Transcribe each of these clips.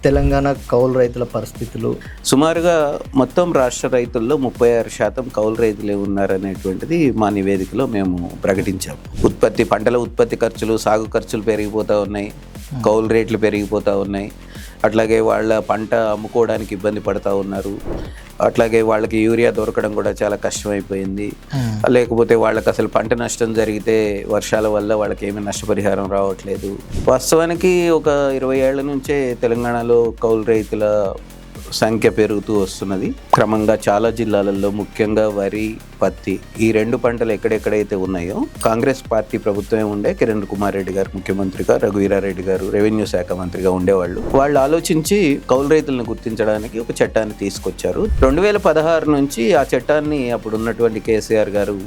తెలంగాణ కౌలు రైతుల పరిస్థితులు సుమారుగా మొత్తం రాష్ట్ర రైతుల్లో 36% కౌలు రైతులే ఉన్నారనేటువంటిది మా నివేదికలో మేము ప్రకటించాము. పంటల ఉత్పత్తి ఖర్చులు, సాగు ఖర్చులు పెరిగిపోతూ ఉన్నాయి, కౌలు రేట్లు పెరిగిపోతూ ఉన్నాయి. అట్లాగే వాళ్ళ పంట అమ్ముకోవడానికి ఇబ్బంది పడుతూ ఉన్నారు. అట్లాగే వాళ్ళకి యూరియా దొరకడం కూడా చాలా కష్టమైపోయింది. లేకపోతే వాళ్ళకి అసలు పంట నష్టం జరిగితే వర్షాల వల్ల వాళ్ళకి ఏమీ నష్టపరిహారం రావట్లేదు. వాస్తవానికి ఒక 20 ఏళ్ల నుంచే తెలంగాణలో కౌలు రైతుల సంఖ్య పెరుగుతూ వస్తున్నది. క్రమంగా చాలా జిల్లాలలో, ముఖ్యంగా వరి, పత్తి, ఈ రెండు పంటలు ఎక్కడెక్కడైతే ఉన్నాయో కాంగ్రెస్ పార్టీ ప్రభుత్వమే ఉండే. కిరణ్ కుమార్ రెడ్డి గారు ముఖ్యమంత్రిగా, రఘువీరారెడ్డి గారు రెవెన్యూ శాఖ మంత్రిగా ఉండేవాళ్ళు. వాళ్ళు ఆలోచించి కౌలు రైతులను గుర్తించడానికి ఒక చట్టాన్ని తీసుకొచ్చారు. 2016 నుంచి ఆ చట్టాన్ని అప్పుడు ఉన్నటువంటి కేసీఆర్ గారు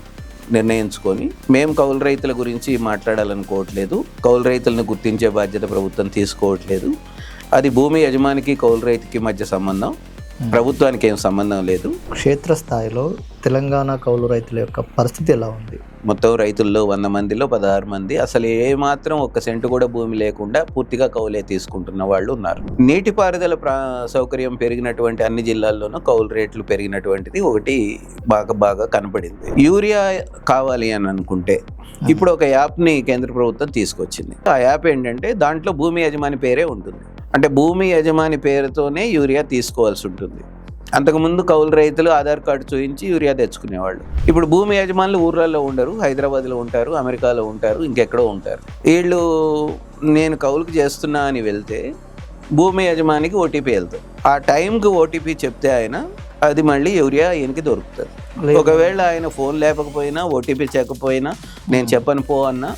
నిర్ణయించుకొని, మేము కౌలు రైతుల గురించి మాట్లాడాలనుకోవట్లేదు, కౌలు రైతులను గుర్తించే బాధ్యత ప్రభుత్వం తీసుకోవట్లేదు, అది భూమి యజమానికి కౌలు రైతుకి మధ్య సంబంధం, ప్రభుత్వానికి ఏం సంబంధం లేదు. క్షేత్రస్థాయిలో తెలంగాణ కౌలు రైతుల యొక్క పరిస్థితి ఎలా ఉంది? మొత్తం రైతుల్లో 100 మందిలో 16 మంది అసలు ఏమాత్రం ఒక్క సెంటు కూడా భూమి లేకుండా పూర్తిగా కౌలే తీసుకుంటున్న వాళ్ళు ఉన్నారు. నీటిపారుదల సౌకర్యం పెరిగినటువంటి అన్ని జిల్లాల్లోనూ కౌలు రేట్లు పెరిగినటువంటిది ఒకటి బాగా కనపడింది. యూరియా కావాలి అని అనుకుంటే ఇప్పుడు ఒక యాప్ని కేంద్ర ప్రభుత్వం తీసుకొచ్చింది. ఆ యాప్ ఏంటంటే దాంట్లో భూమి యజమాని పేరే ఉంటుంది. అంటే భూమి యజమాని పేరుతోనే యూరియా తీసుకోవాల్సి ఉంటుంది. అంతకుముందు కౌలు రైతులు ఆధార్ కార్డు చూపించి యూరియా తెచ్చుకునేవాళ్ళు. ఇప్పుడు భూమి యజమానులు ఊర్లలో ఉండరు, హైదరాబాద్లో ఉంటారు, అమెరికాలో ఉంటారు, ఇంకెక్కడో ఉంటారు. వీళ్ళు నేను కౌలుకు చేస్తున్నా అని వెళ్తే భూమి యజమానికి ఓటీపీ వెళ్తుంది. ఆ టైంకి ఓటీపీ చెప్తే ఆయన అది మళ్ళీ యూరియా ఈయనకి దొరుకుతుంది. ఒకవేళ ఆయన ఫోన్ లేకపోయినా, ఓటీపీ చెప్పకపోయినా, నేను చెప్పను పో అన్నా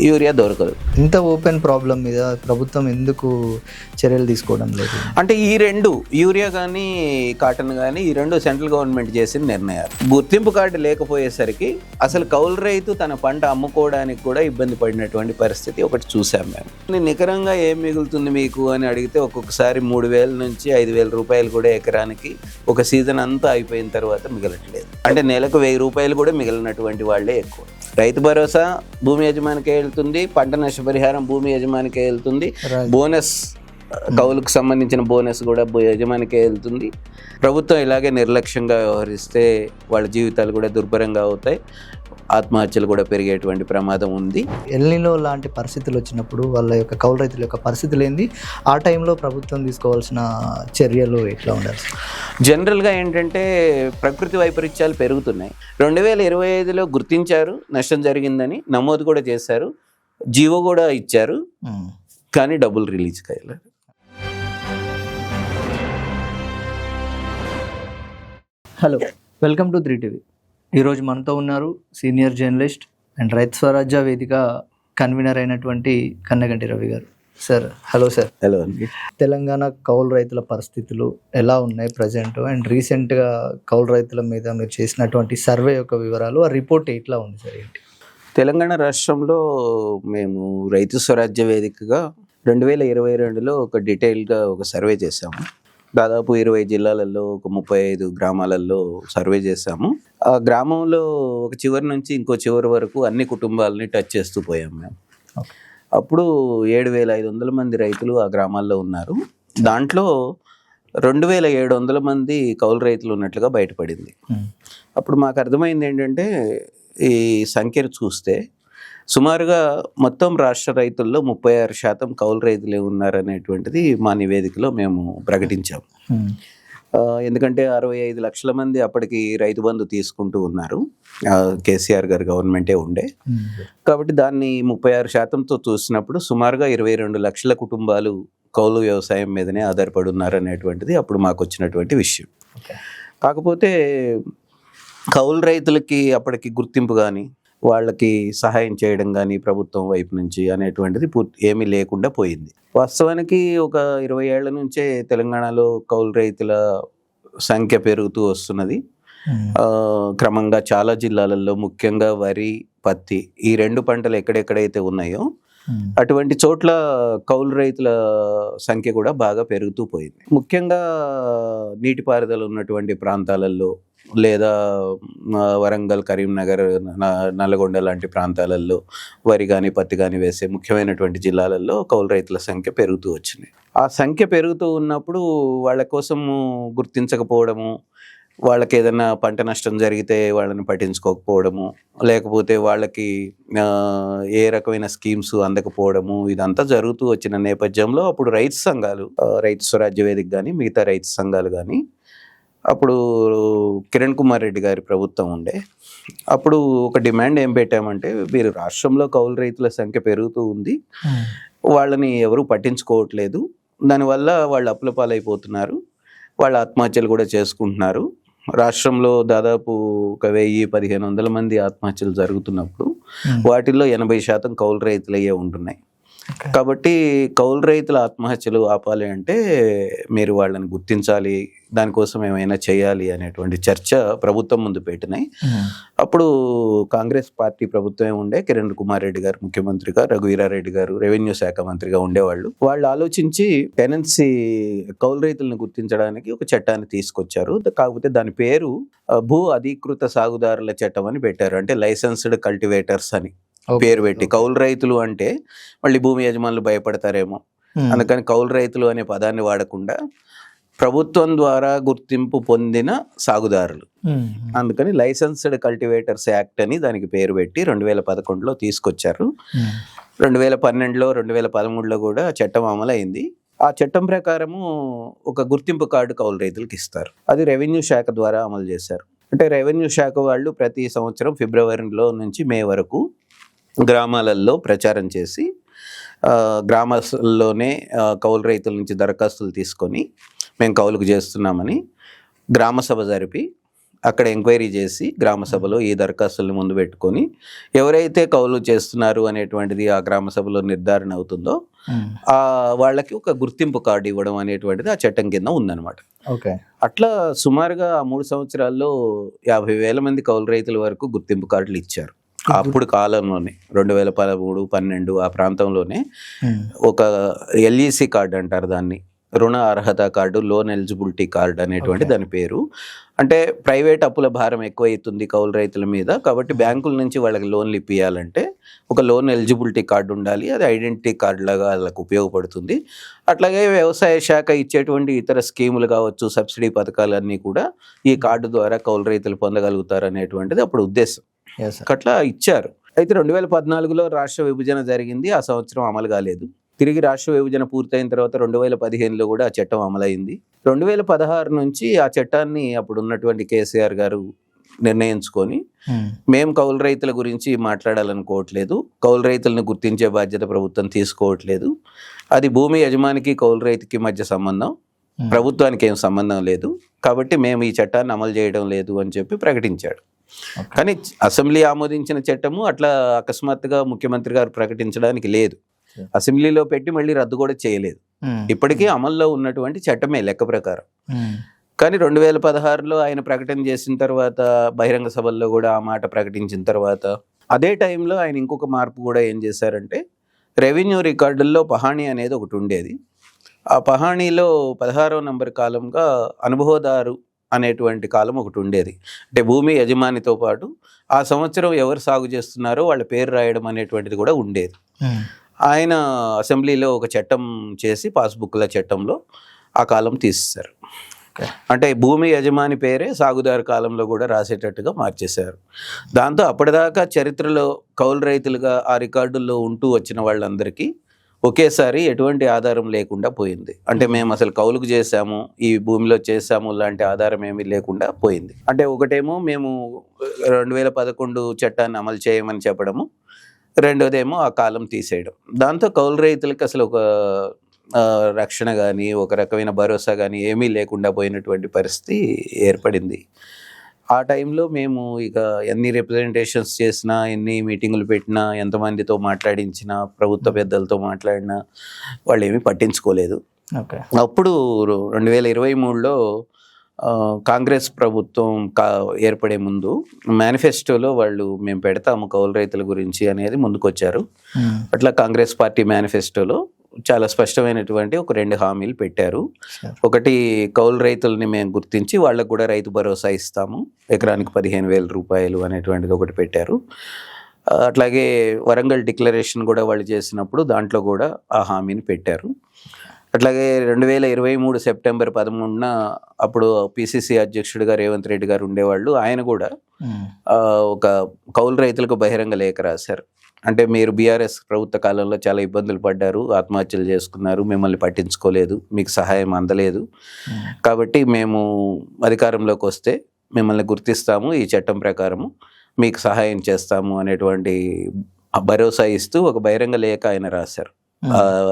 యూరియా దొరకదు. ఇంత ఓపెన్ ప్రాబ్లం మీద ప్రభుత్వం ఎందుకు చర్యలు తీసుకోవడం లేదు? అంటే ఈ రెండు, యూరియా కానీ కాటన్ కానీ, ఈ రెండు సెంట్రల్ గవర్నమెంట్ చేసిన నిర్ణయాలు. గుర్తింపు కార్డు లేకపోయేసరికి అసలు కౌలు రైతు తన పంట అమ్ముకోవడానికి కూడా ఇబ్బంది పడినటువంటి పరిస్థితి ఒకటి చూసాం మేము. నికరంగా ఏం మిగులుతుంది మీకు అని అడిగితే ఒక్కొక్కసారి 3,000 నుంచి 5,000 రూపాయలు కూడా ఎకరానికి ఒక సీజన్ అంతా అయిపోయిన తర్వాత మిగలట్లేదు. అంటే నెలకు 1,000 రూపాయలు కూడా మిగిలినటువంటి వాళ్ళే ఎక్కువ. రైతు భరోసా భూమి యజమానికే వెళ్తుంది, పంట నష్టపరిహారం భూమి యజమానికే వెళ్తుంది, బోనస్ కౌలుకు సంబంధించిన బోనస్ కూడా యజమానికే వెళ్తుంది. ప్రభుత్వం ఇలాగే నిర్లక్ష్యంగా వ్యవహరిస్తే వాళ్ళ జీవితాలు కూడా దుర్భరంగా అవుతాయి, ఆత్మహత్యలు కూడా పెరిగేటువంటి ప్రమాదం ఉంది. ఎల్నినో లాంటి పరిస్థితులు వచ్చినప్పుడు వాళ్ళ యొక్క కౌలు రైతుల యొక్క పరిస్థితులు ఏంది? ఆ టైంలో ప్రభుత్వం తీసుకోవాల్సిన చర్యలు ఎట్లా ఉండాలి? జనరల్గా ఏంటంటే ప్రకృతి వైపరీత్యాలు పెరుగుతున్నాయి. 2025లో గుర్తించారు, నష్టం జరిగిందని నమోదు కూడా చేశారు, జీవో కూడా ఇచ్చారు, కానీ డబ్బులు రిలీజ్ కాయలేదు. Hello, welcome to 3TV. ఈరోజు మనతో ఉన్నారు సీనియర్ జర్నలిస్ట్ అండ్ రైతు స్వరాజ్య వేదిక కన్వీనర్ అయినటువంటి కన్నగంటి రవి గారు. Sir, hello sir. హలో అండి. తెలంగాణ కౌలు రైతుల పరిస్థితులు ఎలా ఉన్నాయి ప్రజెంట్, అండ్ రీసెంట్గా కౌలు రైతుల మీద మీరు చేసినటువంటి సర్వే యొక్క వివరాలు, ఆ రిపోర్ట్ ఎట్లా ఉంది సార్? ఏంటి తెలంగాణ రాష్ట్రంలో మేము రైతు స్వరాజ్య వేదికగా 2022లో ఒక డీటెయిల్గా ఒక సర్వే చేశాము. దాదాపు 20 జిల్లాలలో ఒక 35 గ్రామాలలో సర్వే చేశాము. ఆ గ్రామంలో ఒక చివరి నుంచి ఇంకో చివరి వరకు అన్ని కుటుంబాలని టచ్ చేస్తూ పోయాం మేము. అప్పుడు 7,500 మంది రైతులు ఆ గ్రామాల్లో ఉన్నారు. దాంట్లో 2,700 మంది కౌలు రైతులు ఉన్నట్లుగా బయటపడింది. అప్పుడు మాకు అర్థమైంది ఏంటంటే, ఈ సంఖ్యను చూస్తే సుమారుగా మొత్తం రాష్ట్ర రైతుల్లో 36% కౌలు రైతులే ఉన్నారనేటువంటిది మా నివేదికలో మేము ప్రకటించాము. ఎందుకంటే 65 లక్షల మంది అప్పటికి రైతు బంధు తీసుకుంటూ ఉన్నారు, కేసీఆర్ గారు గవర్నమెంటే ఉండే. కాబట్టి దాన్ని 36%తో చూసినప్పుడు సుమారుగా 22 లక్షల కుటుంబాలు కౌలు వ్యవసాయం మీదనే ఆధారపడి ఉన్నారనేటువంటిది అప్పుడు మాకు వచ్చినటువంటి విషయం. కాకపోతే కౌలు రైతులకి అప్పటికి గుర్తింపు కానీ, వాళ్ళకి సహాయం చేయడం కానీ ప్రభుత్వం వైపు నుంచి అనేటువంటిది ఏమీ లేకుండా పోయింది. వాస్తవానికి ఒక 20 ఏళ్ల నుంచే తెలంగాణలో కౌలు రైతుల సంఖ్య పెరుగుతూ వస్తున్నది. క్రమంగా చాలా జిల్లాలలో, ముఖ్యంగా వరి, పత్తి, ఈ రెండు పంటలు ఎక్కడెక్కడైతే ఉన్నాయో అటువంటి చోట్ల కౌలు రైతుల సంఖ్య కూడా బాగా పెరుగుతూ పోయింది. ముఖ్యంగా నీటిపారుదల ఉన్నటువంటి ప్రాంతాలలో, లేదా వరంగల్, కరీంనగర్, నల్గొండ లాంటి ప్రాంతాలలో వరి కానీ పత్తి కానీ వేసే ముఖ్యమైనటువంటి జిల్లాలలో కౌలు రైతుల సంఖ్య పెరుగుతూ వచ్చింది. ఆ సంఖ్య పెరుగుతూ ఉన్నప్పుడు వాళ్ళ కోసము గుర్తించకపోవడము, వాళ్ళకి ఏదైనా పంట నష్టం జరిగితే వాళ్ళని పట్టించుకోకపోవడము, లేకపోతే వాళ్ళకి ఏ రకమైన స్కీమ్స్ అందకపోవడము, ఇదంతా జరుగుతూ వచ్చిన నేపథ్యంలో అప్పుడు రైతు సంఘాలు, రైతు స్వరాజ్య వేదిక కానీ మిగతా రైతు సంఘాలు కానీ, అప్పుడు కిరణ్ కుమార్ రెడ్డి గారి ప్రభుత్వం ఉండే, అప్పుడు ఒక డిమాండ్ ఏం పెట్టామంటే, మీరు రాష్ట్రంలో కౌలు రైతుల సంఖ్య పెరుగుతూ ఉంది, వాళ్ళని ఎవరు పట్టించుకోవట్లేదు, దానివల్ల వాళ్ళు అప్పుల పాలైపోతున్నారు, వాళ్ళ ఆత్మహత్యలు కూడా చేసుకుంటున్నారు. రాష్ట్రంలో దాదాపు 1000-1500 మంది ఆత్మహత్యలు జరుగుతున్నప్పుడు వాటిల్లో 80% కౌలు రైతులయ్యే ఉంటున్నాయి. కాబట్టి కౌలు రైతుల ఆత్మహత్యలు ఆపాలి అంటే మీరు వాళ్ళని గుర్తించాలి, దానికోసం ఏమైనా చేయాలి అనేటువంటి చర్చ ప్రభుత్వం ముందు పెట్టినాయి. అప్పుడు కాంగ్రెస్ పార్టీ ప్రభుత్వమే ఉండే, కిరణ్ కుమార్ రెడ్డి గారు ముఖ్యమంత్రిగా, రఘువీరారెడ్డి గారు రెవెన్యూ శాఖ మంత్రిగా ఉండేవాళ్ళు. వాళ్ళు ఆలోచించి టెనెన్సీ కౌలు రైతులను గుర్తించడానికి ఒక చట్టాన్ని తీసుకొచ్చారు. కాకపోతే దాని పేరు భూ అధీకృత సాగుదారుల చట్టం అని పెట్టారు. అంటే లైసెన్స్డ్ కల్టివేటర్స్ అని పేరు పెట్టి. కౌలు రైతులు అంటే మళ్ళీ భూమి యజమానులు భయపడతారేమో, అందుకని కౌలు రైతులు అనే పదాన్ని వాడకుండా ప్రభుత్వం ద్వారా గుర్తింపు పొందిన సాగుదారులు, అందుకని లైసెన్స్డ్ కల్టివేటర్స్ యాక్ట్ అని దానికి పేరు పెట్టి 2011లో తీసుకొచ్చారు. 2012లో 2013లో కూడా చట్టం అమలైంది. ఆ చట్టం ప్రకారము ఒక గుర్తింపు కార్డు కౌలు రైతులకు ఇస్తారు. అది రెవెన్యూ శాఖ ద్వారా అమలు చేశారు. అంటే రెవెన్యూ శాఖ వాళ్ళు ప్రతి సంవత్సరం ఫిబ్రవరిలో నుంచి మే వరకు గ్రామాలలో ప్రచారం చేసి గ్రామాల్లోనే కౌలు రైతుల నుంచి దరఖాస్తులు తీసుకొని మేము కౌలుకు చేస్తున్నామని గ్రామ సభ జరిపి అక్కడ ఎంక్వైరీ చేసి గ్రామ సభలో ఈ దరఖాస్తుల్ని ముందు పెట్టుకొని ఎవరైతే కౌలు చేస్తున్నారు అనేటువంటిది ఆ గ్రామ సభలో నిర్ధారణ అవుతుందో వాళ్ళకి ఒక గుర్తింపు కార్డు ఇవ్వడం అనేటువంటిది ఆ చట్టం కింద ఉందన్నమాట. ఓకే. అట్లా సుమారుగా 3 సంవత్సరాల్లో 50,000 మంది కౌలు రైతుల వరకు గుర్తింపు కార్డులు ఇచ్చారు. అప్పుడు కాలంలోనే 2013-12 ఆ ప్రాంతంలోనే ఒక ఎల్ఈసి కార్డు అంటారు దాన్ని, రుణ అర్హత కార్డు, లోన్ ఎలిజిబిలిటీ కార్డు అనేటువంటి దాని పేరు. అంటే ప్రైవేట్ అప్పుల భారం ఎక్కువ అవుతుంది కౌలు రైతుల మీద, కాబట్టి బ్యాంకుల నుంచి వాళ్ళకి లోన్లు ఇప్పియాలంటే ఒక లోన్ ఎలిజిబిలిటీ కార్డు ఉండాలి, అది ఐడెంటిటీ కార్డు లాగా వాళ్ళకు ఉపయోగపడుతుంది. అట్లాగే వ్యవసాయ శాఖ ఇచ్చేటువంటి ఇతర స్కీములు కావచ్చు, సబ్సిడీ పథకాలన్నీ కూడా ఈ కార్డు ద్వారా కౌలు రైతులు పొందగలుగుతారు అనేటువంటిది అప్పుడు ఉద్దేశం. అట్లా ఇచ్చారు. అయితే 2014లో రాష్ట్ర విభజన జరిగింది, ఆ సంవత్సరం అమలు కాలేదు. తిరిగి రాష్ట్ర విభజన పూర్తయిన తర్వాత 2015లో కూడా ఆ చట్టం అమలైంది. 2016 నుంచి ఆ చట్టాన్ని అప్పుడు ఉన్నటువంటి కేసీఆర్ గారు నిర్ణయించుకొని మేము కౌలు రైతుల గురించి మాట్లాడాలనుకోవట్లేదు, కౌలు రైతులను గుర్తించే బాధ్యత ప్రభుత్వం తీసుకోవట్లేదు, అది భూమి యజమానికి కౌలు రైతుకి మధ్య సంబంధం, ప్రభుత్వానికి ఏం సంబంధం లేదు, కాబట్టి మేము ఈ చట్టాన్ని అమలు చేయడం లేదు అని చెప్పి ప్రకటించాడు. కానీ అసెంబ్లీ ఆమోదించిన చట్టము అట్లా అకస్మాత్తుగా ముఖ్యమంత్రి గారు ప్రకటించడానికి లేదు, అసెంబ్లీలో పెట్టి మళ్ళీ రద్దు కూడా చేయలేదు. ఇప్పటికీ అమల్లో ఉన్నటువంటి చట్టమే లెక్క ప్రకారం. కానీ 2016లో ఆయన ప్రకటన చేసిన తర్వాత బహిరంగ సభల్లో కూడా ఆ మాట ప్రకటించిన తర్వాత అదే టైంలో ఆయన ఇంకొక మార్పు కూడా ఏం చేశారంటే, రెవెన్యూ రికార్డుల్లో పహాణీ అనేది ఒకటి ఉండేది. ఆ పహాణీలో 16వ నంబర్ కాలంగా అనుభవదారు అనేటువంటి కాలం ఒకటి ఉండేది. అంటే భూమి యజమానితో పాటు ఆ సంవత్సరం ఎవరు సాగు చేస్తున్నారో వాళ్ళ పేరు రాయడం అనేటువంటిది కూడా ఉండేది. ఆయన అసెంబ్లీలో ఒక చట్టం చేసి పాస్బుక్ల చట్టంలో ఆ కాలం తీసేశారు. అంటే భూమి యజమాని పేరే సాగుదారు కాలంలో కూడా రాసేటట్టుగా మార్చేశారు. దాంతో అప్పటిదాకా చరిత్రలో కౌలు రైతులుగా ఆ రికార్డుల్లో ఉంటూ వచ్చిన వాళ్ళందరికీ ఒకేసారి ఎటువంటి ఆధారం లేకుండా పోయింది. అంటే మేము అసలు కౌలుకు చేశాము, ఈ భూమిలో చేశాము లాంటి ఆధారం ఏమీ లేకుండా పోయింది. అంటే ఒకటేమో మేము 2011 చట్టాన్ని అమలు చేయమని చెప్పడము, రెండోదేమో ఆ కాలం తీసేయడం. దాంతో కౌలు రైతులకి అసలు ఒక రక్షణ కానీ ఒక రకమైన భరోసా కానీ ఏమీ లేకుండా పోయినటువంటి పరిస్థితి ఏర్పడింది. ఆ టైంలో మేము ఇక ఎన్ని రిప్రజెంటేషన్స్ చేసినా, ఎన్ని మీటింగులు పెట్టినా, ఎంతమందితో మాట్లాడించినా, ప్రభుత్వ పెద్దలతో మాట్లాడినా వాళ్ళు ఏమీ పట్టించుకోలేదు. అప్పుడు 2023లో కాంగ్రెస్ ప్రభుత్వం ఏర్పడే ముందు మేనిఫెస్టోలో వాళ్ళు మేము పెడతాము కౌలు రైతుల గురించి అనేది ముందుకొచ్చారు. అట్లా కాంగ్రెస్ పార్టీ మేనిఫెస్టోలో చాలా స్పష్టమైనటువంటి ఒక 2 హామీలు పెట్టారు. సార్. ఒకటి, కౌలు రైతుల్ని మేము గుర్తించి వాళ్ళకు కూడా రైతు భరోసా ఇస్తాము, ఎకరానికి 15,000 రూపాయలు అనేటువంటిది ఒకటి పెట్టారు. అట్లాగే వరంగల్ డిక్లరేషన్ కూడా వాళ్ళు చేసినప్పుడు దాంట్లో కూడా ఆ హామీని పెట్టారు. అట్లాగే 2023 సెప్టెంబర్ 13న అప్పుడు పిసిసి అధ్యక్షుడిగా రేవంత్ రెడ్డి గారు ఉండేవాళ్ళు. ఆయన కూడా ఒక కౌలు రైతులకు బహిరంగ లేఖ రాశారు. అంటే మీరు బీఆర్ఎస్ ప్రభుత్వ కాలంలో చాలా ఇబ్బందులు పడ్డారు, ఆత్మహత్యలు చేసుకున్నారు, మిమ్మల్ని పట్టించుకోలేదు, మీకు సహాయం అందలేదు, కాబట్టి మేము అధికారంలోకి వస్తే మిమ్మల్ని గుర్తిస్తాము, ఈ చట్టం ప్రకారము మీకు సహాయం చేస్తాము అనేటువంటి భరోసా ఇస్తూ ఒక బహిరంగ లేఖ ఆయన రాశారు.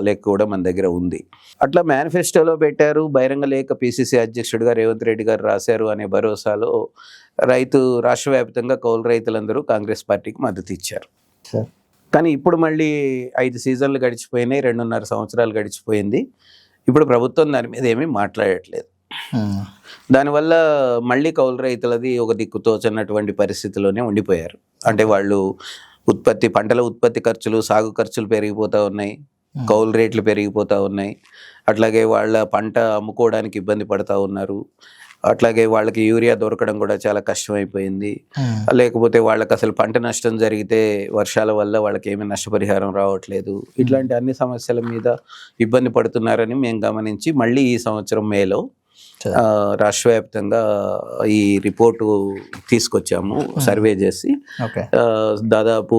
లేఖ కూడా మన దగ్గర ఉంది. అట్లా మేనిఫెస్టోలో పెట్టారు, బహిరంగ లేఖ పిసిసి అధ్యక్షుడిగా రేవంత్ రెడ్డి గారు రాశారు అనే భరోసాలో రాష్ట్ర వ్యాప్తంగా కౌలు రైతులందరూ కాంగ్రెస్ పార్టీకి మద్దతు ఇచ్చారు. కానీ ఇప్పుడు మళ్ళీ 5 సీజన్లు గడిచిపోయినాయి, 2.5 సంవత్సరాలు గడిచిపోయింది. ఇప్పుడు ప్రభుత్వం దాని మీద ఏమీ మాట్లాడట్లేదు. దానివల్ల మళ్ళీ కౌలు రైతులది ఒక దిక్కు తోచన్నటువంటి పరిస్థితిలోనే ఉండిపోయారు. అంటే వాళ్ళు పంటల ఉత్పత్తి ఖర్చులు, సాగు ఖర్చులు పెరిగిపోతూ ఉన్నాయి, కౌలు రేట్లు పెరిగిపోతూ ఉన్నాయి, అట్లాగే వాళ్ళ పంట అమ్ముకోవడానికి ఇబ్బంది పడుతూ ఉన్నారు, అట్లాగే వాళ్ళకి యూరియా దొరకడం కూడా చాలా కష్టమైపోయింది, లేకపోతే వాళ్ళకి అసలు పంట నష్టం జరిగితే వర్షాల వల్ల వాళ్ళకి ఏమీ నష్టపరిహారం రావట్లేదు. ఇట్లాంటి అన్ని సమస్యల మీద ఇబ్బంది పడుతున్నారని మేము గమనించి మళ్ళీ ఈ సంవత్సరం మేలో రాష్ట్ర వ్యాప్తంగా ఈ రిపోర్టు తీసుకొచ్చాము, సర్వే చేసి. దాదాపు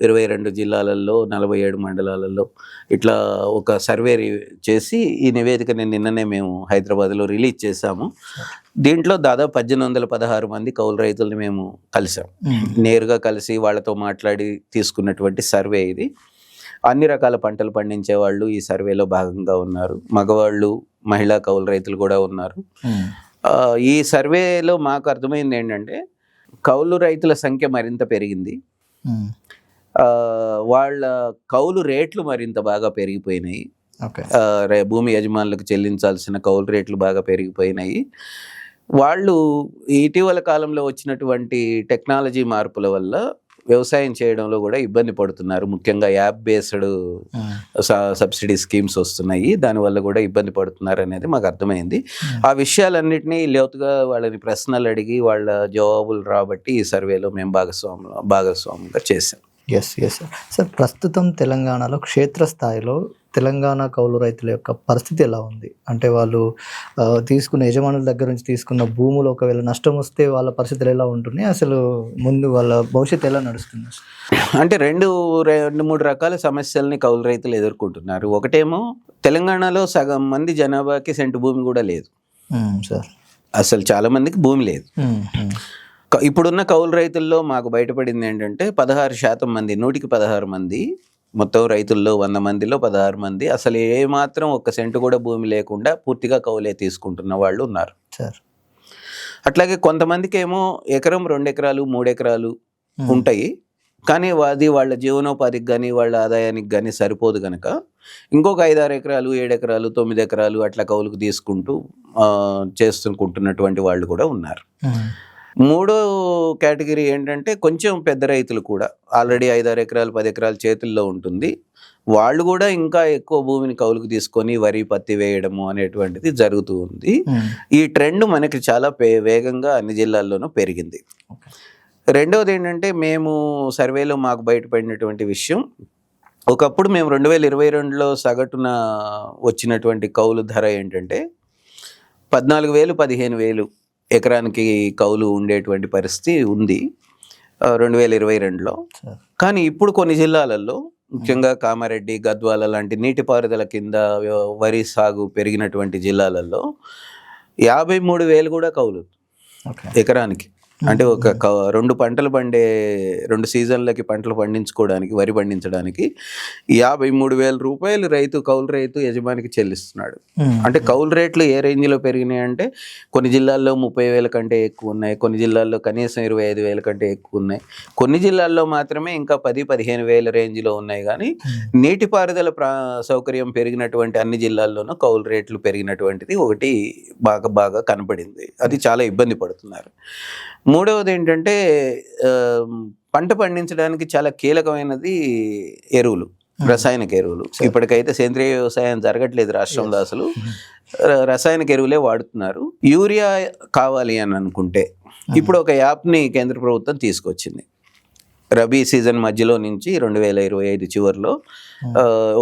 22 జిల్లాలలో 47 మండలాలలో ఇట్లా ఒక సర్వే చేసి ఈ నివేదికని నిన్ననే మేము హైదరాబాద్లో రిలీజ్ చేశాము. దీంట్లో దాదాపు 1816 మంది కౌలు రైతుల్ని మేము కలిసాం, నేరుగా కలిసి వాళ్ళతో మాట్లాడి తీసుకున్నటువంటి సర్వే ఇది. అన్ని రకాల పంటలు పండించే వాళ్ళు ఈ సర్వేలో భాగంగా ఉన్నారు, మగవాళ్ళు, మహిళా కౌలు రైతులు కూడా ఉన్నారు. ఈ సర్వేలో మాకు అర్థమైంది ఏంటంటే కౌలు రైతుల సంఖ్య మరింత పెరిగింది, వాళ్ళ కౌలు రేట్లు మరింత బాగా పెరిగిపోయినాయి, భూమి యజమానులకు చెల్లించాల్సిన కౌలు రేట్లు బాగా పెరిగిపోయినాయి. వాళ్ళు ఇటీవల కాలంలో వచ్చినటువంటి టెక్నాలజీ మార్పుల వల్ల వ్యవసాయం చేయడంలో కూడా ఇబ్బంది పడుతున్నారు. ముఖ్యంగా యాప్ బేస్డ్ సబ్సిడీ స్కీమ్స్ వస్తున్నాయి, దానివల్ల కూడా ఇబ్బంది పడుతున్నారు అనేది మాకు అర్థమైంది. ఆ విషయాలన్నింటినీ లోతుగా వాళ్ళని ప్రశ్నలు అడిగి వాళ్ళ జవాబులు రాబట్టి ఈ సర్వేలో మేము భాగస్వాముగా చేశాం. Yes sir. ప్రస్తుతం తెలంగాణలో క్షేత్రస్థాయిలో తెలంగాణ కౌలు రైతుల యొక్క పరిస్థితి ఎలా ఉంది? అంటే వాళ్ళు తీసుకున్న యజమానుల దగ్గర నుంచి తీసుకున్న భూములు ఒకవేళ నష్టం వస్తే వాళ్ళ పరిస్థితులు ఎలా ఉంటున్నాయి, అసలు ముందు వాళ్ళ భవిష్యత్తు ఎలా నడుస్తుంది? అంటే రెండు మూడు రకాల సమస్యల్ని కౌలు రైతులు ఎదుర్కొంటున్నారు. ఒకటేమో తెలంగాణలో సగం మంది జనాభాకి సెంటు భూమి కూడా లేదు సార్, అసలు చాలా మందికి భూమి లేదు. ఇప్పుడున్న కౌలు రైతుల్లో మాకు బయటపడింది ఏంటంటే 16% మంది, 100కి 16 మంది, మొత్తం రైతుల్లో 100 మందిలో 16 మంది అసలు ఏమాత్రం 1 సెంటు కూడా భూమి లేకుండా పూర్తిగా కౌలే తీసుకుంటున్న వాళ్ళు ఉన్నారు సార్. అట్లాగే కొంతమందికి ఏమో ఎకరం, 2 ఎకరాలు, 3 ఎకరాలు ఉంటాయి, కానీ అది వాళ్ళ జీవనోపాధికి కానీ వాళ్ళ ఆదాయానికి కానీ సరిపోదు కనుక ఇంకొక 5-6 ఎకరాలు, 7 ఎకరాలు, 9 ఎకరాలు అట్లా కౌలుకు తీసుకుంటూ చేసుకుంటున్నటువంటి వాళ్ళు కూడా ఉన్నారు. మూడో కేటగిరీ ఏంటంటే కొంచెం పెద్ద రైతులు కూడా, ఆల్రెడీ 5-6 ఎకరాలు, 10 ఎకరాలు చేతుల్లో ఉంటుంది, వాళ్ళు కూడా ఇంకా ఎక్కువ భూమిని కౌలుకు తీసుకొని వరి, పత్తి వేయడము అనేటువంటిది జరుగుతూ ఉంది. ఈ ట్రెండ్ మనకి చాలా వేగంగా అన్ని జిల్లాల్లోనూ పెరిగింది. రెండవది ఏంటంటే మేము సర్వేలో మాకు బయటపడినటువంటి విషయం, ఒకప్పుడు మేము 2022లో సగటున వచ్చినటువంటి కౌలు ధర ఏంటంటే 14,000, 15,000 ఎకరానికి కౌలు ఉండేటువంటి పరిస్థితి ఉంది 2022లో. కానీ ఇప్పుడు కొన్ని జిల్లాలలో, ముఖ్యంగా కామారెడ్డి, గద్వాల లాంటి నీటిపారుదల కింద వరి సాగు పెరిగినటువంటి జిల్లాలలో 53,000 కూడా కౌలు ఎకరానికి. అంటే ఒక 2 పంటలు పండే 2 సీజన్లకి పంటలు పండించుకోవడానికి, వరి పండించడానికి 53,000 రూపాయలు కౌలు రైతు యజమానికి చెల్లిస్తున్నాడు. అంటే కౌలు రేట్లు ఏ రేంజ్లో పెరిగినాయి అంటే కొన్ని జిల్లాల్లో 30,000 కంటే ఎక్కువ ఉన్నాయి, కొన్ని జిల్లాల్లో కనీసం 25,000 కంటే ఎక్కువ ఉన్నాయి, కొన్ని జిల్లాల్లో మాత్రమే ఇంకా 10,000-15,000 రేంజ్లో ఉన్నాయి. కానీ నీటిపారుదల సౌకర్యం పెరిగినటువంటి అన్ని జిల్లాల్లోనూ కౌలు రేట్లు పెరిగినటువంటిది ఒకటి బాగా కనపడింది. అది చాలా ఇబ్బంది పడుతున్నారు. మూడవది ఏంటంటే పంట పండించడానికి చాలా కీలకమైనది ఎరువులు. రసాయనిక ఎరువులు. ఇప్పటికైతే సేంద్రియ వ్యవసాయం జరగట్లేదు రాష్ట్రంలో, అసలు రసాయనిక ఎరువులే వాడుతున్నారు. యూరియా కావాలి అని అనుకుంటే ఇప్పుడు ఒక యాప్ని కేంద్ర ప్రభుత్వం తీసుకొచ్చింది. రబీ సీజన్ మధ్యలో నుంచి 2025 చివరిలో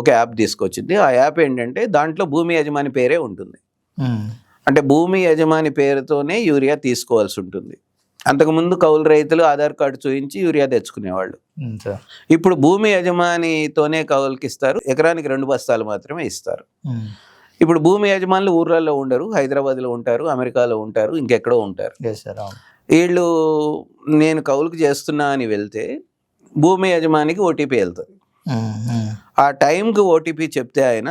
ఒక యాప్ తీసుకొచ్చింది. ఆ యాప్ ఏంటంటే దాంట్లో భూమి యజమాని పేరే ఉంటుంది. అంటే భూమి యజమాని పేరుతోనే యూరియా తీసుకోవాల్సి ఉంటుంది. అంతకుముందు కౌలు రైతులు ఆధార్ కార్డు చూపించి యూరియా తెచ్చుకునేవాళ్ళు. ఇప్పుడు భూమి యజమానితోనే కౌలుకి ఇస్తారు. ఎకరానికి 2 బస్తాలు మాత్రమే ఇస్తారు. ఇప్పుడు భూమి యజమానులు ఊర్లలో ఉండరు, హైదరాబాద్లో ఉంటారు, అమెరికాలో ఉంటారు, ఇంకెక్కడో ఉంటారు. వీళ్ళు నేను కౌలుకు చేస్తున్నా అని వెళ్తే భూమి యజమానికి ఓటీపీ వెళ్తుంది. ఆ టైంకి ఓటీపీ చెప్తే ఆయన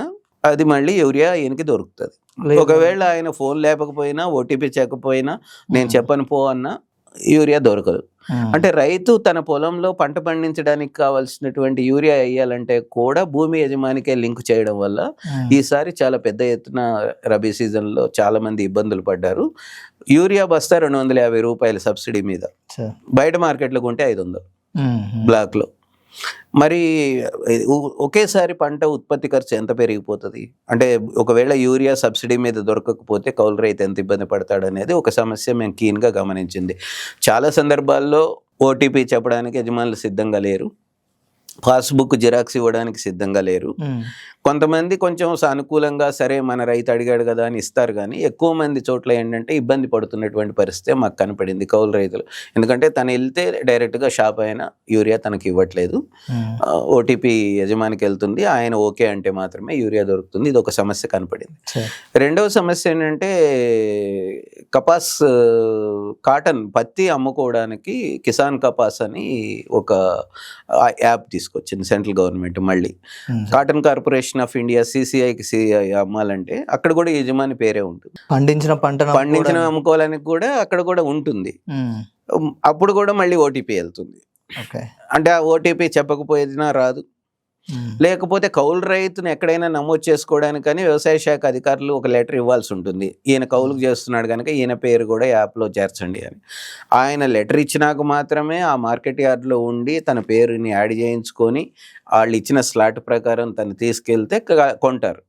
అది మళ్ళీ యూరియా ఈయనకి దొరుకుతుంది. ఒకవేళ ఆయన ఫోన్ లేకపోయినా ఓటీపీ చెప్పకపోయినా నేను చెప్పను పో అన్నా యూరియా దొరకదు. అంటే రైతు తన పొలంలో పంట పండించడానికి కావాల్సినటువంటి యూరియా వేయాలంటే కూడా భూమి యజమానికే లింక్ చేయడం వల్ల ఈసారి చాలా పెద్ద ఎత్తున రబీ సీజన్లో చాలా మంది ఇబ్బందులు పడ్డారు. యూరియా బస్తా 250 రూపాయలు సబ్సిడీ మీద, బయట మార్కెట్లో కొంటే 500 బ్లాక్లో. మరి ఒకేసారి పంట ఉత్పత్తి ఖర్చు ఎంత పెరిగిపోతుంది అంటే, ఒకవేళ యూరియా సబ్సిడీ మీద దొరకకపోతే కౌలు రైతు ఎంత ఇబ్బంది పడతాడు అనేది ఒక సమస్య మేము కీన్గా గమనించింది. చాలా సందర్భాల్లో ఓటీపీ చెప్పడానికి యజమానులు సిద్ధంగా లేరు, పాస్బుక్ జిరాక్స్ ఇవ్వడానికి సిద్ధంగా లేరు. కొంతమంది కొంచెం సానుకూలంగా సరే మన రైతు అడిగాడు కదా అని ఇస్తారు, కానీ ఎక్కువ మంది చోట్ల ఏంటంటే ఇబ్బంది పడుతున్నటువంటి పరిస్థితి మాకు కనపడింది కౌలు రైతులు. ఎందుకంటే తను వెళ్తే డైరెక్ట్గా షాప్ అయినా యూరియా తనకి ఇవ్వట్లేదు, ఓటీపీ యజమానికి వెళ్తుంది, ఆయన ఓకే అంటే మాత్రమే యూరియా దొరుకుతుంది. ఇది ఒక సమస్య కనపడింది. రెండవ సమస్య ఏంటంటే కపాస్, కాటన్, పత్తి అమ్ముకోవడానికి కిసాన్ కపాస్ అని ఒక యాప్ తీసుకొచ్చింది సెంట్రల్ గవర్నమెంట్. మళ్ళీ కాటన్ కార్పొరేషన్ ఆఫ్ ఇండియా CCIకి అమ్మాలంటే అక్కడ కూడా యజమాని పేరే ఉంటుంది. పండించిన అమ్ముకోవాలని కూడా అక్కడ కూడా ఉంటుంది. అప్పుడు కూడా మళ్ళీ ఓటీపీ వెళ్తుంది. అంటే ఆ ఓటీపీ చెప్పకపోయినా రాదు. లేకపోతే కౌలు రైతును ఎక్కడైనా నమోదు చేసుకోవడానికి కానీ వ్యవసాయ శాఖ అధికారులు ఒక లెటర్ ఇవ్వాల్సి ఉంటుంది. ఈయన కౌలుకు చేస్తున్నాడు కనుక ఈయన పేరు కూడా యాప్లో చేర్చండి అని. ఆయన లెటర్ ఇచ్చినాక మాత్రమే ఆ మార్కెట్ యార్డ్లో ఉండి తన పేరుని యాడ్ చేయించుకొని వాళ్ళు ఇచ్చిన స్లాట్ ప్రకారం తను తీసుకెళ్తే కొంటారు.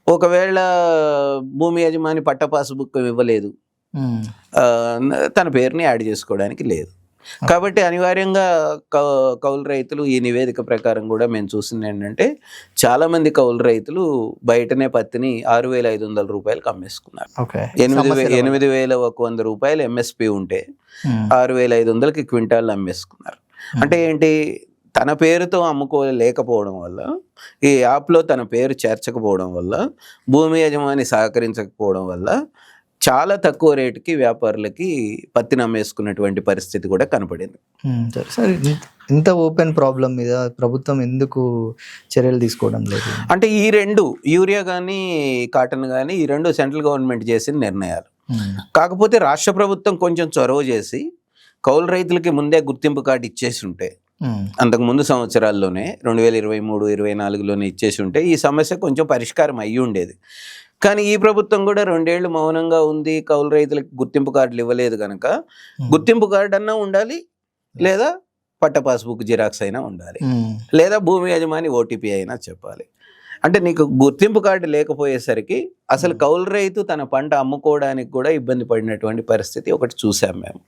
ఒకవేళ భూమి యజమాని పట్ట పాస్బుక్ ఇవ్వలేదు, తన పేరుని యాడ్ చేసుకోవడానికి లేదు. కాబట్టి అనివార్యంగా కౌలు రైతులు ఈ నివేదిక ప్రకారం కూడా మేము చూసింది ఏంటంటే చాలామంది కౌలు రైతులు బయటనే పత్తిని 6,500 రూపాయలకు అమ్మేసుకున్నారు. 8,100 రూపాయలు MSP ఉంటే 6,500కి క్వింటాల్ అమ్మేసుకున్నారు. అంటే ఏంటి, తన పేరుతో అమ్ముకోలేకపోవడం వల్ల, ఈ యాప్లో తన పేరు చేర్చకపోవడం వల్ల, భూమి యజమాని సహకరించకపోవడం వల్ల చాలా తక్కువ రేటుకి వ్యాపారులకి పత్తిని అమ్మేసుకున్నటువంటి పరిస్థితి కూడా కనపడింది. సరే, ఇంత ఓపెన్ ప్రాబ్లం మీద ప్రభుత్వం ఎందుకు చర్యలు తీసుకోవడం లేదు? అంటే ఈ రెండు, యూరియా కానీ కాటన్ కానీ, ఈ రెండు సెంట్రల్ గవర్నమెంట్ చేసిన నిర్ణయాలు. కాకపోతే రాష్ట్ర ప్రభుత్వం కొంచెం చొరవ చేసి కౌలు రైతులకి ముందే గుర్తింపు కార్డు ఇచ్చేసి ఉంటే, అంతకుముందు సంవత్సరాల్లోనే 2023-24లోనే ఇచ్చేసి ఉంటే ఈ సమస్య కొంచెం పరిష్కారం అయ్యి ఉండేది. కానీ ఈ ప్రభుత్వం కూడా 2 ఏళ్ళు మౌనంగా ఉంది, కౌలు రైతులకు గుర్తింపు కార్డులు ఇవ్వలేదు కనుక గుర్తింపు కార్డు అన్నా ఉండాలి, లేదా పట్ట పాస్బుక్ జిరాక్స్ అయినా ఉండాలి, లేదా భూమి యజమాని ఓటీపీ అయినా చెప్పాలి. అంటే నీకు గుర్తింపు కార్డు లేకపోయేసరికి అసలు కౌలు రైతు తన పంట అమ్ముకోవడానికి కూడా ఇబ్బంది పడినటువంటి పరిస్థితి ఒకటి చూసాం మేము.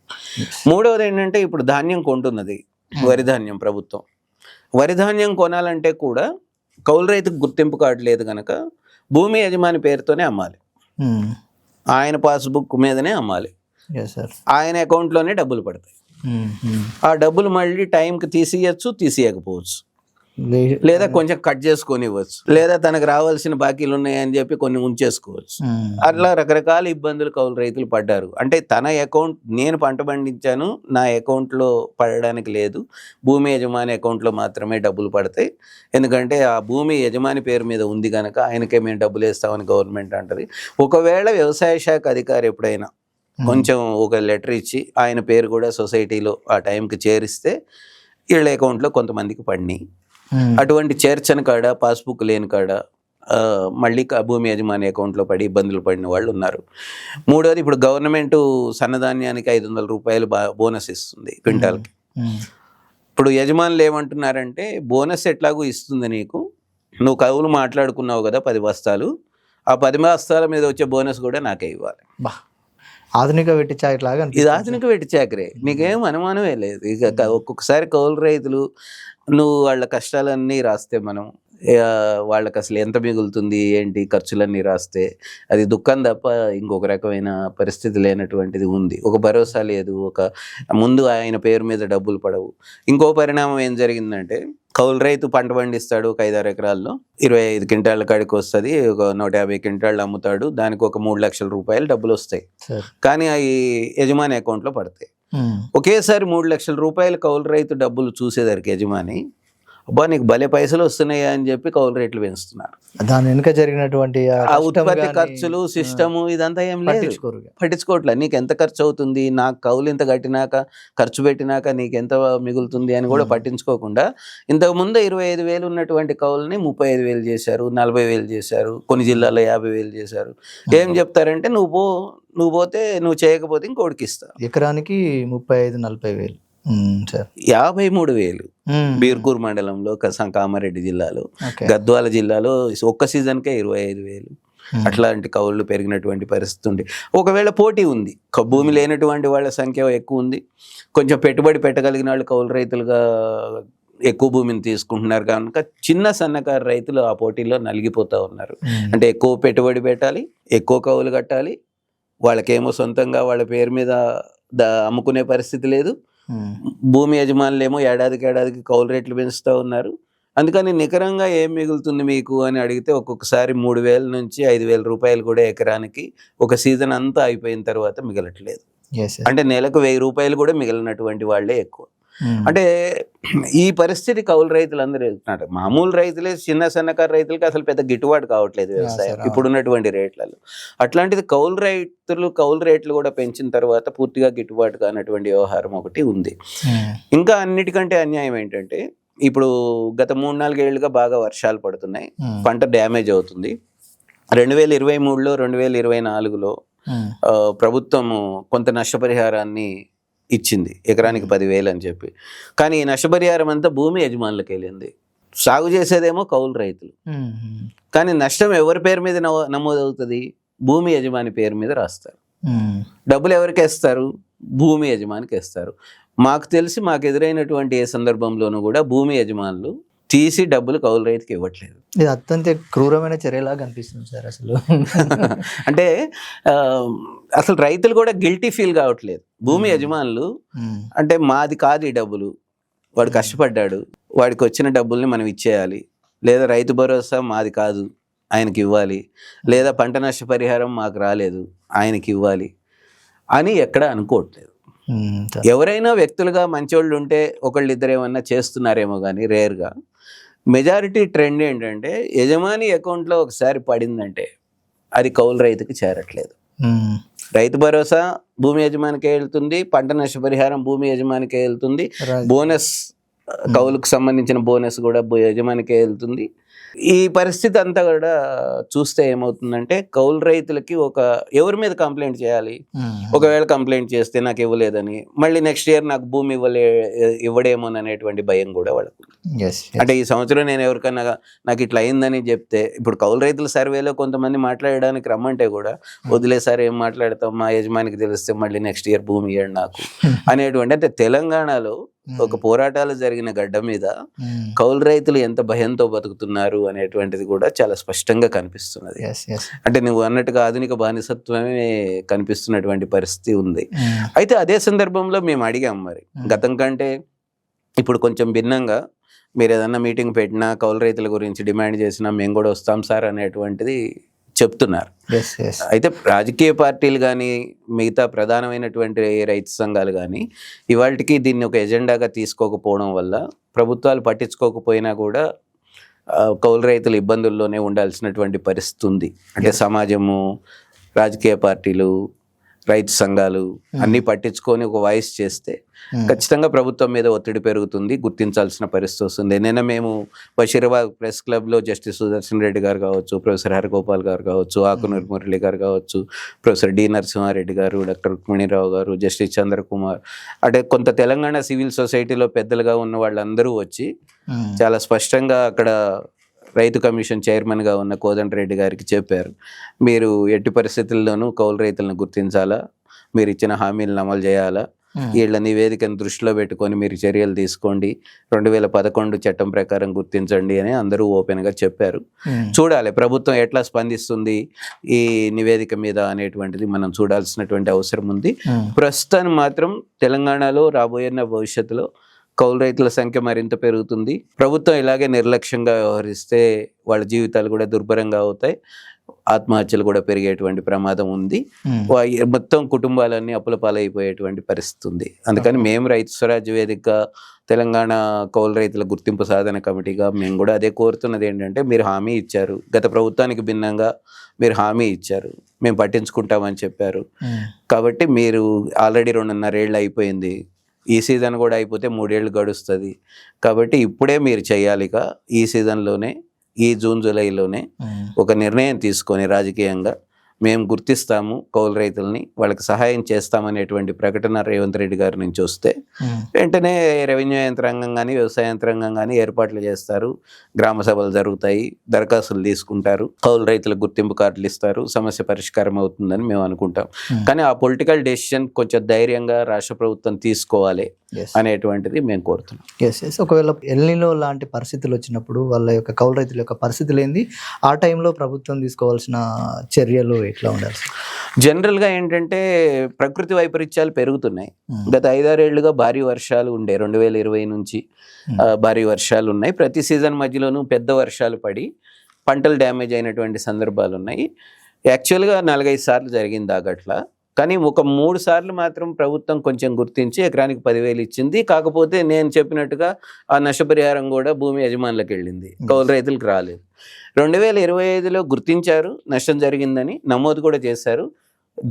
మూడవది ఏంటంటే ఇప్పుడు ధాన్యం కొంటున్నది, వరి ధాన్యం ప్రభుత్వం. వరి ధాన్యం కొనాలంటే కూడా కౌలు రైతుకు గుర్తింపు కార్డు లేదు కనుక భూమి యజమాని పేరుతోనే అమ్మాలి, ఆయన పాస్బుక్ మీదనే అమ్మాలి, ఆయన అకౌంట్లోనే డబ్బులు పడతాయి. ఆ డబ్బులు మళ్ళీ టైంకి తీసేయచ్చు, తీసేయకపోవచ్చు, లేదా కొంచెం కట్ చేసుకొని ఇవ్వచ్చు, లేదా తనకు రావాల్సిన బాకీలు ఉన్నాయని చెప్పి కొన్ని ఉంచేసుకోవచ్చు. అట్లా రకరకాల ఇబ్బందులు కౌలు రైతులు పడ్డారు. అంటే తన అకౌంట్, నేను పంట పండించాను, నా అకౌంట్లో పడడానికి లేదు, భూమి యజమాని అకౌంట్లో మాత్రమే డబ్బులు పడతాయి. ఎందుకంటే ఆ భూమి యజమాని పేరు మీద ఉంది కనుక ఆయనకే మేము డబ్బులు వేస్తామని గవర్నమెంట్ అంటది. ఒకవేళ వ్యవసాయ శాఖ అధికారి ఎప్పుడైనా కొంచెం ఒక లెటర్ ఇచ్చి ఆయన పేరు కూడా సొసైటీలో ఆ టైంకి చేరిస్తే వీళ్ళ అకౌంట్లో కొంతమందికి పడినాయి. అటువంటి చేర్చని కాడ, పాస్బుక్ లేని కాడ మళ్ళీ భూమి యజమాని అకౌంట్లో పడి ఇబ్బందులు పడిన వాళ్ళు ఉన్నారు. మూడోది, ఇప్పుడు గవర్నమెంట్ సన్నధాన్యానికి 500 రూపాయలు బోనస్ ఇస్తుంది క్వింటాల్కి. ఇప్పుడు యజమానులు ఏమంటున్నారంటే బోనస్ ఎట్లాగూ ఇస్తుంది నీకు, నువ్వు కవులు మాట్లాడుకున్నావు కదా 10 బస్తాలు, ఆ 10 బస్తాల మీద వచ్చే బోనస్ కూడా నాకే ఇవ్వాలి. బా, ఆధునిక వెట్టి చాకరీ లాగా ఇది అనిపిస్తుంది. ఆధునిక వెట్టి చాకరీ, నీకేం అనుమానమే లేదు. ఇక ఒక్కొక్కసారి కౌలు రైతులు నువ్వు వాళ్ళ కష్టాలన్నీ రాస్తే మనం వాళ్ళకి అసలు ఎంత మిగులుతుంది ఏంటి ఖర్చులన్నీ రాస్తే అది దుఃఖం తప్ప ఇంకొక రకమైన పరిస్థితి లేనటువంటిది ఉంది. ఒక భరోసా లేదు, ఒక ముందు ఆయన పేరు మీద డబ్బులు పడవు. ఇంకో పరిణామం ఏం జరిగిందంటే కౌలు రైతు పంట పండిస్తాడు, ఒక 5-6 ఎకరాల్లో 25 క్వింటాళ్ళ కాడికి వస్తుంది, ఒక 150 క్వింటాళ్ళు అమ్ముతాడు, దానికి ఒక 3 లక్షల రూపాయలు డబ్బులు వస్తాయి. కానీ అవి యజమాని అకౌంట్లో పడతాయి. ఒకేసారి 3 లక్షల రూపాయలు కౌలు రైతు డబ్బులు చూసేసరికి యజమాని, అబ్బా నీకు భలే పైసలు వస్తున్నాయా అని చెప్పి కౌలు రేట్లు పెంచుతున్నారు. దాని వెనుక జరిగినటువంటి ఆ ఉత్పత్తి ఖర్చులు, సిస్టము ఇదంతా ఏం లేదు, పట్టించుకోవట్లేదు. నీకు ఎంత ఖర్చు అవుతుంది, నాకు కౌలు ఇంత కట్టినాక ఖర్చు పెట్టినాక నీకు ఎంత మిగులుతుంది అని కూడా పట్టించుకోకుండా ఇంతకుముందు 25,000 ఉన్నటువంటి కౌలుని 35,000 చేశారు, 40,000 చేశారు, కొన్ని జిల్లాల్లో 50,000 చేశారు. ఏం చెప్తారంటే నువ్వు పోతే, నువ్వు చేయకపోతే ఇంకోటికి ఇస్తా. ఎకరానికి 35,000-40,000. 53,000 బీర్కూర్ మండలంలో, కామారెడ్డి జిల్లాలో, గద్వాల జిల్లాలో ఒక్క సీజన్కే 25,000. అట్లాంటి కౌళ్ళు పెరిగినటువంటి పరిస్థితి ఉంది. ఒకవేళ పోటీ ఉంది, భూమి లేనటువంటి వాళ్ళ సంఖ్య ఎక్కువ ఉంది, కొంచెం పెట్టుబడి పెట్టగలిగిన వాళ్ళు కౌలు రైతులుగా ఎక్కువ భూమిని తీసుకుంటున్నారు కనుక చిన్న సన్నకారు రైతులు ఆ పోటీలో నలిగిపోతూ ఉన్నారు. అంటే ఎక్కువ పెట్టుబడి పెట్టాలి, ఎక్కువ కౌలు కట్టాలి, వాళ్ళకేమో సొంతంగా వాళ్ళ పేరు మీద అమ్ముకునే పరిస్థితి లేదు. భూమి యజమానులేమో ఏడాదికి కౌలు రేట్లు పెంచుతూ ఉన్నారు. అందుకని నికరంగా ఏం మిగులుతుంది మీకు అని అడిగితే ఒక్కొక్కసారి 3,000 నుంచి 5,000 రూపాయలు కూడా ఎకరానికి ఒక సీజన్ అంతా అయిపోయిన తర్వాత మిగలట్లేదు. అంటే నెలకు 1,000 రూపాయలు కూడా మిగిలినటువంటి వాళ్ళే ఎక్కువ. అంటే ఈ పరిస్థితి కౌలు రైతులందరూ వెళ్తున్నారు. మామూలు రైతులే, చిన్న సన్నకారు రైతులకి అసలు పెద్ద గిట్టుబాటు కావట్లేదు వ్యవసాయం ఇప్పుడున్నటువంటి రేట్లలో. అట్లాంటిది కౌలు రేట్లు కూడా పెంచిన తర్వాత పూర్తిగా గిట్టుబాటు కానటువంటి వ్యవహారం ఒకటి ఉంది. ఇంకా అన్నిటికంటే అన్యాయం ఏంటంటే ఇప్పుడు గత 3-4 ఏళ్ళుగా బాగా వర్షాలు పడుతున్నాయి, పంట డ్యామేజ్ అవుతుంది. 2023లో 2024లో ప్రభుత్వము కొంత నష్టపరిహారాన్ని ఇచ్చింది, ఎకరానికి 10,000 అని చెప్పి. కానీ ఈ నష్టపరిహారం అంతా భూమి యజమానులకు వెళ్ళింది. సాగు చేసేదేమో కౌలు రైతులు. కానీ నష్టం ఎవరి పేరు మీద నమోదవుతుంది? భూమి యజమాని పేరు మీద రాస్తారు. డబ్బులు ఎవరికి వేస్తారు? భూమి యజమానికి వేస్తారు. మాకు తెలిసి మాకు ఎదురైనటువంటి ఏ సందర్భంలోనూ కూడా భూమి యజమానులు తీసి డబ్బులు కౌలు రైతుకి ఇవ్వట్లేదు. ఇది అత్యంత క్రూరమైన చర్యలాగా అనిపిస్తుంది సార్ అసలు. అంటే అసలు రైతులు కూడా గిల్టీ ఫీల్ కావట్లేదు. భూమి యజమానులు అంటే మాది కాదు ఈ డబ్బులు, వాడు కష్టపడ్డాడు, వాడికి వచ్చిన డబ్బుల్ని మనం ఇచ్చేయాలి, లేదా రైతు భరోసా మాది కాదు ఆయనకి ఇవ్వాలి, లేదా పంట నష్టపరిహారం మాకు రాలేదు ఆయనకి ఇవ్వాలి అని ఎక్కడ అనుకోవట్లేదు. ఎవరైనా వ్యక్తులుగా మంచోళ్ళు ఉంటే ఒకళ్ళిద్దరు ఏమన్నా చేస్తున్నారేమో కానీ రేర్గా. మెజారిటీ ట్రెండ్ ఏంటంటే యజమాని అకౌంట్లో ఒకసారి పడిందంటే అది కౌలు రైతుకి చేరట్లేదు. రైతు భరోసా భూమి యజమానికే వెళ్తుంది, పంట నష్టపరిహారం భూమి యజమానికే వెళ్తుంది, బోనస్ కౌలుకు సంబంధించిన బోనస్ కూడా యజమానికే వెళ్తుంది. ఈ పరిస్థితి అంతా కూడా చూస్తే ఏమవుతుందంటే కౌలు రైతులకి ఎవరి మీద కంప్లైంట్ చేయాలి? ఒకవేళ కంప్లైంట్ చేస్తే నాకు ఇవ్వలేదని మళ్ళీ నెక్స్ట్ ఇయర్ నాకు భూమి ఇవ్వడేమోననేటువంటి భయం కూడా వాళ్ళకు. అంటే ఈ సంవత్సరం నేను ఎవరికన్నా నాకు ఇట్లా అయిందని చెప్తే, ఇప్పుడు కౌలు రైతుల సర్వేలో కొంతమంది మాట్లాడడానికి రమ్మంటే కూడా వదిలేసారి ఏం మాట్లాడతాం, మా యజమానికి తెలిస్తే మళ్ళీ నెక్స్ట్ ఇయర్ భూమి ఇవ్వండి నాకు అనేటువంటి. అంటే తెలంగాణలో ఒక పోరాటాలు జరిగిన గడ్డ మీద కౌలు రైతులు ఎంత భయంతో బతుకుతున్నారు అనేటువంటిది కూడా చాలా స్పష్టంగా కనిపిస్తున్నది. అంటే నువ్వు అన్నట్టుగా ఆధునిక బానిసత్వమే కనిపిస్తున్నటువంటి పరిస్థితి ఉంది. అయితే అదే సందర్భంలో మేము అడిగాం, మరి గతం కంటే ఇప్పుడు కొంచెం భిన్నంగా మీరు ఏదన్నా మీటింగ్ పెట్టినా కౌలు రైతుల గురించి డిమాండ్ చేసినా మేము కూడా వస్తాం సార్ అనేటువంటిది చెప్తున్నారు. అయితే రాజకీయ పార్టీలు కానీ మిగతా ప్రధానమైనటువంటి రైతు సంఘాలు కానీ ఇవాళకి దీన్ని ఒక ఎజెండాగా తీసుకోకపోవడం వల్ల ప్రభుత్వాలు పట్టించుకోకపోయినా కూడా కౌలు రైతులు ఇబ్బందుల్లోనే ఉండాల్సినటువంటి పరిస్థితి ఉంది. అంటే సమాజము, రాజకీయ పార్టీలు, రైతు సంఘాలు అన్నీ పట్టించుకొని ఒక వాయిస్ చేస్తే ఖచ్చితంగా ప్రభుత్వం మీద ఒత్తిడి పెరుగుతుంది, గుర్తించాల్సిన పరిస్థితి వస్తుంది. నిన్న మేము బషీరాబాద్ ప్రెస్ క్లబ్లో జస్టిస్ సుదర్శన్ రెడ్డి గారు కావచ్చు, ప్రొఫెసర్ హరిగోపాల్ గారు కావచ్చు, ఆకునూరి మురళి గారు కావచ్చు, ప్రొఫెసర్ డి నరసింహారెడ్డి గారు, డాక్టర్ రుక్మిణీరావు గారు, జస్టిస్ చంద్రకుమార్, అంటే కొంత తెలంగాణ సివిల్ సొసైటీలో పెద్దలుగా ఉన్న వాళ్ళందరూ వచ్చి చాలా స్పష్టంగా అక్కడ రైతు కమిషన్ చైర్మన్గా ఉన్న కోదండరెడ్డి గారికి చెప్పారు, మీరు ఎట్టి పరిస్థితుల్లోనూ కౌలు రైతులను గుర్తించాలా, మీరు ఇచ్చిన హామీలను అమలు చేయాలా, వీళ్ళ నివేదికను దృష్టిలో పెట్టుకొని మీరు చర్యలు తీసుకోండి, 2011 చట్టం ప్రకారం గుర్తించండి అని అందరూ ఓపెన్గా చెప్పారు. చూడాలి ప్రభుత్వం ఎట్లా స్పందిస్తుంది ఈ నివేదిక మీద అనేటువంటిది మనం చూడాల్సినటువంటి అవసరం ఉంది. ప్రస్తుతానికి మాత్రం తెలంగాణలో రాబోయే భవిష్యత్తులో కౌలు రైతుల సంఖ్య మరింత పెరుగుతుంది. ప్రభుత్వం ఇలాగే నిర్లక్ష్యంగా వ్యవహరిస్తే వాళ్ళ జీవితాలు కూడా దుర్భరంగా అవుతాయి, ఆత్మహత్యలు కూడా పెరిగేటువంటి ప్రమాదం ఉంది, మొత్తం కుటుంబాలన్నీ అప్పుల పాలైపోయేటువంటి పరిస్థితి ఉంది. అందుకని మేము రైతు స్వరాజ్య వేదిక తెలంగాణ కౌలు రైతుల గుర్తింపు సాధన కమిటీగా మేము కూడా అదే కోరుతున్నది ఏంటంటే, మీరు హామీ ఇచ్చారు, గత ప్రభుత్వానికి భిన్నంగా మీరు హామీ ఇచ్చారు, మేము పట్టించుకుంటామని చెప్పారు. కాబట్టి మీరు ఆల్రెడీ 2.5 ఏళ్ళు అయిపోయింది, ఈ సీజన్ కూడా అయిపోతే 3 ఏళ్ళు గడుస్తుంది. కాబట్టి ఇప్పుడే మీరు చేయాలిగా, ఈ సీజన్లోనే, ఈ జూన్ జూలైలోనే ఒక నిర్ణయం తీసుకొని రాజకీయంగా మేము గుర్తిస్తాము కౌలు రైతుల్ని, వాళ్ళకి సహాయం చేస్తామనేటువంటి ప్రకటన రేవంత్ రెడ్డి గారి నుంచి వస్తే వెంటనే రెవెన్యూ యంత్రాంగం కానీ వ్యవసాయ యంత్రాంగం కానీ ఏర్పాట్లు చేస్తారు, గ్రామ సభలు జరుగుతాయి, దరఖాస్తులు తీసుకుంటారు, కౌలు రైతులకు గుర్తింపు కార్డులు ఇస్తారు, సమస్య పరిష్కారం అవుతుందని మేము అనుకుంటాం. కానీ ఆ పొలిటికల్ డెసిషన్ కొంచెం ధైర్యంగా రాష్ట్ర ప్రభుత్వం తీసుకోవాలి అనేటువంటిది మేము కోరుతున్నాం. ఒకవేళ ఎల్నినో లాంటి పరిస్థితులు వచ్చినప్పుడు వాళ్ళ యొక్క కౌలు రైతుల యొక్క పరిస్థితులు ఏంది, ఆ టైంలో ప్రభుత్వం తీసుకోవాల్సిన చర్యలు ఎట్లా ఉండాలి? జనరల్గా ఏంటంటే ప్రకృతి వైపరీత్యాలు పెరుగుతున్నాయి. గత 5-6 ఏళ్లుగా భారీ వర్షాలు ఉండే, 2020 నుంచి భారీ వర్షాలు ఉన్నాయి. ప్రతి సీజన్ మధ్యలోనూ పెద్ద వర్షాలు పడి పంటలు డ్యామేజ్ అయినటువంటి సందర్భాలు ఉన్నాయి. యాక్చువల్గా 4-5 సార్లు జరిగింది ఆగట్లా, కానీ ఒక 3 సార్లు మాత్రం ప్రభుత్వం కొంచెం గుర్తించి ఎకరానికి 10,000 ఇచ్చింది. కాకపోతే నేను చెప్పినట్టుగా ఆ నష్టపరిహారం కూడా భూమి యజమానులకు వెళ్ళింది, కౌలు రైతులకు రాలేదు. 2025లో గుర్తించారు, నష్టం జరిగిందని నమోదు కూడా చేశారు,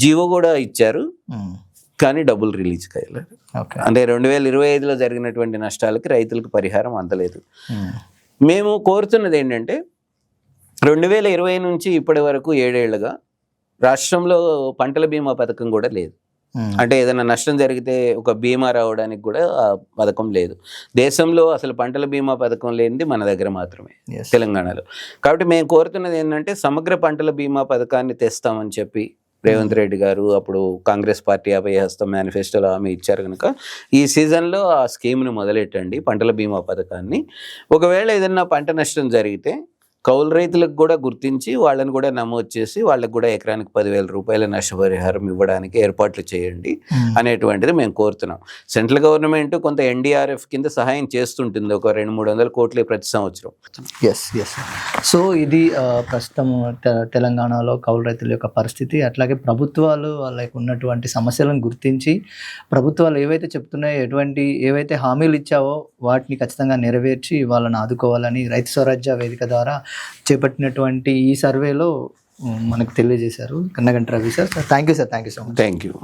జీవో కూడా ఇచ్చారు, కానీ డబ్బులు రిలీజ్ కాయలేదు. అంటే 2025లో జరిగినటువంటి నష్టాలకి రైతులకు పరిహారం అందలేదు. మేము కోరుతున్నది ఏంటంటే 2020 నుంచి ఇప్పటి వరకు 7 ఏళ్లుగా రాష్ట్రంలో పంటల బీమా పథకం కూడా లేదు. అంటే ఏదైనా నష్టం జరిగితే ఒక బీమా రావడానికి కూడా ఆ పథకం లేదు. దేశంలో అసలు పంటల బీమా పథకం లేనిది మన దగ్గర మాత్రమే, తెలంగాణలో. కాబట్టి మేము కోరుతున్నది ఏంటంటే సమగ్ర పంటల బీమా పథకాన్ని తెస్తామని చెప్పి రేవంత్ రెడ్డి గారు అప్పుడు కాంగ్రెస్ పార్టీ అభయహస్తం మేనిఫెస్టోలో హామీ ఇచ్చారు కనుక ఈ సీజన్లో ఆ స్కీమ్ను మొదలెట్టండి, పంటల బీమా పథకాన్ని. ఒకవేళ ఏదైనా పంట నష్టం జరిగితే కౌలు రైతులకు కూడా గుర్తించి వాళ్ళని కూడా నమోదు చేసి వాళ్ళకు కూడా ఎకరానికి 10,000 రూపాయల నష్టపరిహారం ఇవ్వడానికి ఏర్పాట్లు చేయండి అనేటువంటిది మేము కోరుతున్నాం. సెంట్రల్ గవర్నమెంట్ కొంత ఎన్డీఆర్ఎఫ్ కింద సహాయం చేస్తుంటుంది, ఒక 200-300 కోట్లు ప్రతి సంవత్సరం. సో ఇది ప్రస్తుతం తెలంగాణలో కౌలు రైతుల యొక్క పరిస్థితి. అట్లాగే ప్రభుత్వాలు వాళ్ళకి ఉన్నటువంటి సమస్యలను గుర్తించి ప్రభుత్వాలు ఏవైతే చెప్తున్నాయో, ఏవైతే హామీలు ఇచ్చావో వాటిని ఖచ్చితంగా నెరవేర్చి వాళ్ళని ఆదుకోవాలని రైతు స్వరాజ్య వేదిక ద్వారా చేపట్టినటువంటి ఈ సర్వేలో మనకు తెలియజేశారు Kannaganti Ravi sir. Thank you sir, thank you so much. Thank you.